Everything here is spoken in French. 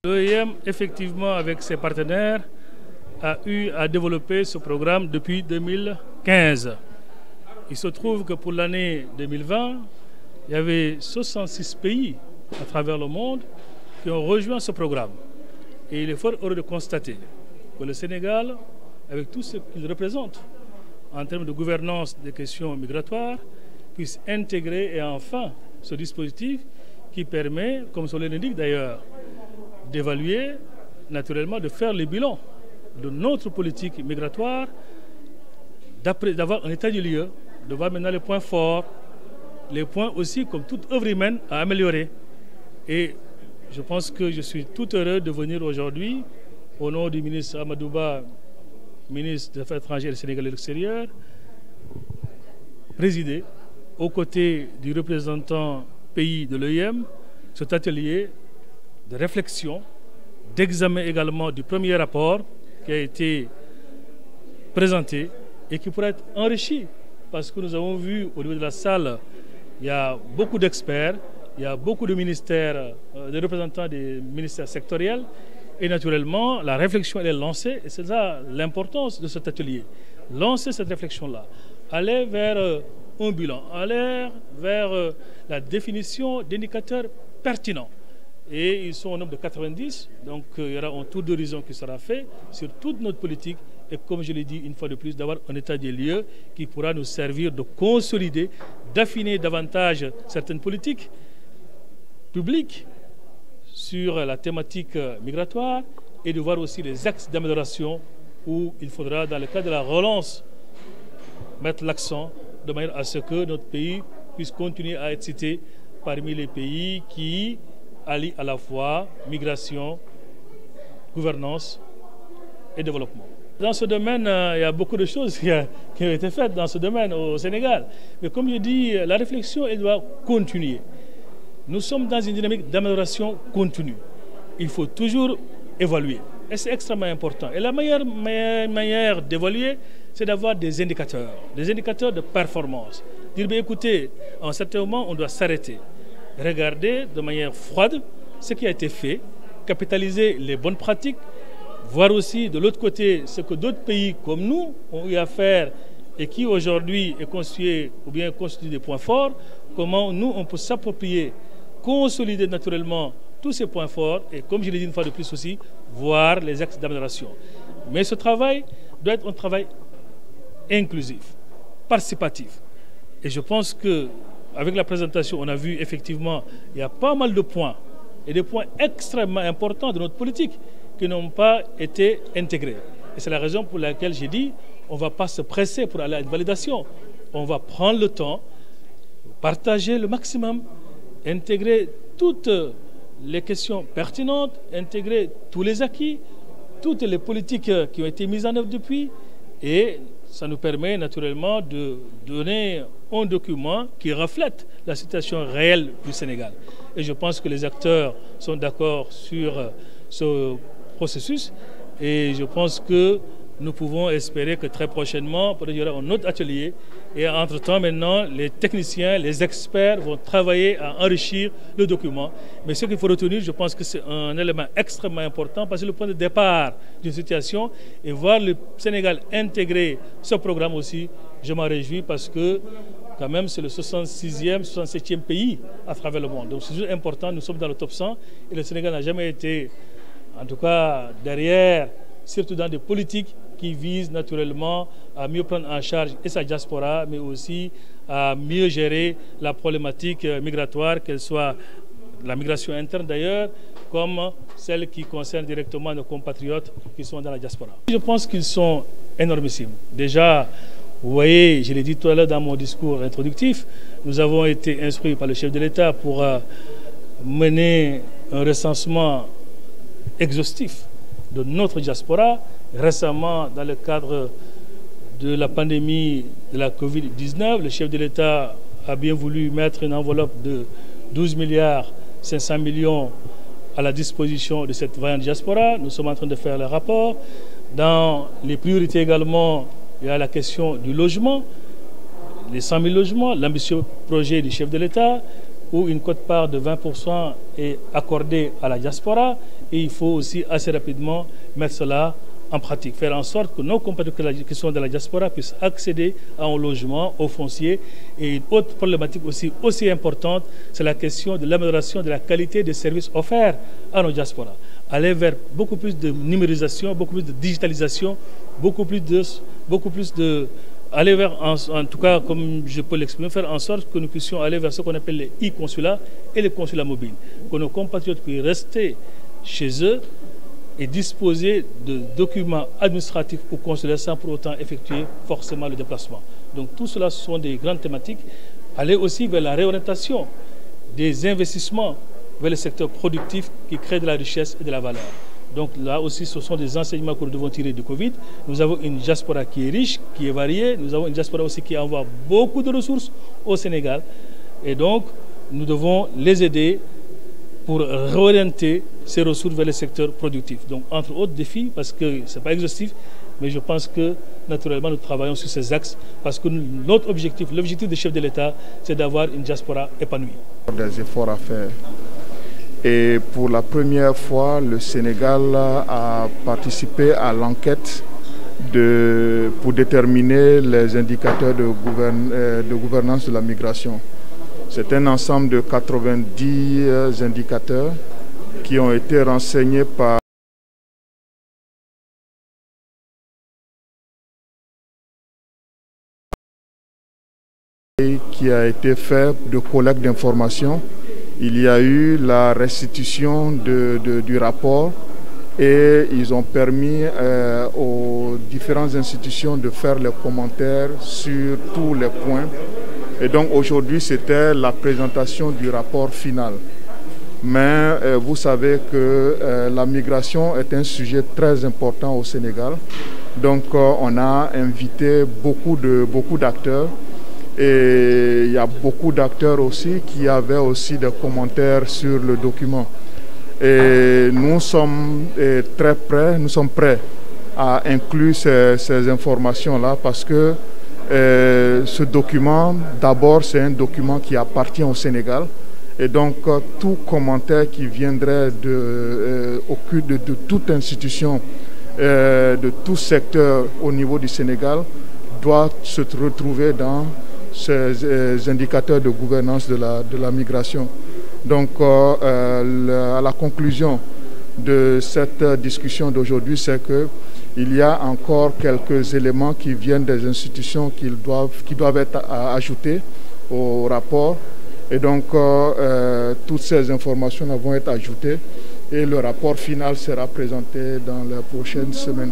L'OIM, effectivement, avec ses partenaires, a eu à développer ce programme depuis 2015. Il se trouve que pour l'année 2020, il y avait 66 pays à travers le monde qui ont rejoint ce programme. Et il est fort heureux de constater que le Sénégal, avec tout ce qu'il représente en termes de gouvernance des questions migratoires, puisse intégrer et enfin ce dispositif qui permet, comme son nom l'indique d'ailleurs, d'évaluer, naturellement, de faire le bilan de notre politique migratoire, d'avoir un état du lieu, de voir maintenant les points forts, les points aussi, comme toute œuvre humaine, à améliorer. Et je pense que je suis tout heureux de venir aujourd'hui, au nom du ministre Amadou Ba, ministre des Affaires étrangères et Sénégal et de l'extérieur, présider, aux côtés du représentant pays de l'OIM, cet atelier de réflexion, d'examen également du premier rapport qui a été présenté et qui pourrait être enrichi parce que nous avons vu au niveau de la salle, il y a beaucoup d'experts, il y a beaucoup de ministères, de représentants des ministères sectoriels et naturellement la réflexion elle est lancée et c'est ça l'importance de cet atelier. Lancer cette réflexion-là, aller vers un bilan, aller vers la définition d'indicateurs pertinents. Et ils sont au nombre de 90, donc il y aura un tour d'horizon qui sera fait sur toute notre politique et comme je l'ai dit une fois de plus, d'avoir un état des lieux qui pourra nous servir de consolider, d'affiner davantage certaines politiques publiques sur la thématique migratoire et de voir aussi les axes d'amélioration où il faudra, dans le cadre de la relance, mettre l'accent de manière à ce que notre pays puisse continuer à être cité parmi les pays qui allient à la fois migration, gouvernance et développement. Dans ce domaine, il y a beaucoup de choses qui ont été faites dans ce domaine au Sénégal. Mais comme je dis, la réflexion elle doit continuer. Nous sommes dans une dynamique d'amélioration continue. Il faut toujours évaluer. Et c'est extrêmement important. Et la meilleure manière d'évaluer, c'est d'avoir des indicateurs de performance. Dire, bien, écoutez, à un certain moment, on doit s'arrêter. Regarder de manière froide ce qui a été fait, capitaliser les bonnes pratiques, voir aussi de l'autre côté ce que d'autres pays comme nous ont eu à faire et qui aujourd'hui est constitué ou bien constitue des points forts, comment nous on peut s'approprier, consolider naturellement tous ces points forts et comme je l'ai dit une fois de plus aussi, voir les axes d'amélioration. Mais ce travail doit être un travail inclusif, participatif. Et je pense qu'avec la présentation, on a vu effectivement il y a pas mal de points et des points extrêmement importants de notre politique qui n'ont pas été intégrés. Et c'est la raison pour laquelle j'ai dit on ne va pas se presser pour aller à une validation. On va prendre le temps, partager le maximum, intégrer toutes les questions pertinentes, intégrer tous les acquis, toutes les politiques qui ont été mises en œuvre depuis et ça nous permet naturellement de donner un document qui reflète la situation réelle du Sénégal. Et je pense que les acteurs sont d'accord sur ce processus et je pense que nous pouvons espérer que très prochainement, il y aura un autre atelier et entre-temps maintenant, les techniciens, les experts vont travailler à enrichir le document. Mais ce qu'il faut retenir, je pense que c'est un élément extrêmement important parce que le point de départ d'une situation et voir le Sénégal intégrer ce programme aussi, je m'en réjouis parce que quand même c'est le 66e, 67e pays à travers le monde. Donc c'est toujours important, nous sommes dans le top 100 et le Sénégal n'a jamais été, en tout cas derrière, surtout dans des politiques qui visent naturellement à mieux prendre en charge et sa diaspora, mais aussi à mieux gérer la problématique migratoire, qu'elle soit la migration interne d'ailleurs, comme celle qui concerne directement nos compatriotes qui sont dans la diaspora. Je pense qu'ils sont énormissimes. Déjà, vous voyez, je l'ai dit tout à l'heure dans mon discours introductif, nous avons été instruits par le chef de l'État pour mener un recensement exhaustif de notre diaspora. Récemment, dans le cadre de la pandémie de la Covid-19, le chef de l'État a bien voulu mettre une enveloppe de 12 milliards 500 millions à la disposition de cette vaillante diaspora. Nous sommes en train de faire le rapport. Dans les priorités également, il y a la question du logement, les 100 000 logements, l'ambitieux projet du chef de l'État, où une quote-part de 20% est accordée à la diaspora, et il faut aussi assez rapidement mettre cela en pratique, faire en sorte que nos compatriotes qui sont de la diaspora puissent accéder à un logement, au foncier. Et une autre problématique aussi importante, c'est la question de l'amélioration de la qualité des services offerts à nos diasporas. Aller vers beaucoup plus de numérisation, beaucoup plus de digitalisation, beaucoup plus de aller vers, en tout cas, comme je peux l'exprimer, faire en sorte que nous puissions aller vers ce qu'on appelle les e-consulats et les consulats mobiles. Que nos compatriotes puissent rester chez eux et disposer de documents administratifs ou consulaires sans pour autant effectuer forcément le déplacement. Donc tout cela, ce sont des grandes thématiques. Aller aussi vers la réorientation des investissements vers le secteur productif qui crée de la richesse et de la valeur. Donc là aussi, ce sont des enseignements que nous devons tirer du Covid. Nous avons une diaspora qui est riche, qui est variée. Nous avons une diaspora aussi qui envoie beaucoup de ressources au Sénégal. Et donc, nous devons les aider pour réorienter ces ressources vers le secteur productif. Donc, entre autres défis, parce que ce n'est pas exhaustif, mais je pense que, naturellement, nous travaillons sur ces axes, parce que notre objectif, l'objectif du chef de l'État, c'est d'avoir une diaspora épanouie. Des efforts à faire. Et pour la première fois, le Sénégal a participé à l'enquête pour déterminer les indicateurs de gouvernance de la migration. C'est un ensemble de 90 indicateurs qui ont été renseignés par qui a été fait de collecte d'informations. Il y a eu la restitution du rapport et ils ont permis aux différentes institutions de faire les commentaires sur tous les points. Et donc aujourd'hui, c'était la présentation du rapport final. Mais vous savez que la migration est un sujet très important au Sénégal. Donc on a invité beaucoup d'acteurs. Et il y a beaucoup d'acteurs aussi qui avaient aussi des commentaires sur le document. Et nous sommes très prêts, nous sommes prêts à inclure ces informations-là parce que ce document, d'abord, c'est un document qui appartient au Sénégal. Et donc, tout commentaire qui viendrait de toute institution, de tout secteur au niveau du Sénégal, doit se retrouver dans ces indicateurs de gouvernance de la migration. Donc, à la conclusion de cette discussion d'aujourd'hui, c'est qu'il y a encore quelques éléments qui viennent des institutions qui doivent être ajoutés au rapport. Et donc, toutes ces informations vont être ajoutées et le rapport final sera présenté dans les prochaines semaines.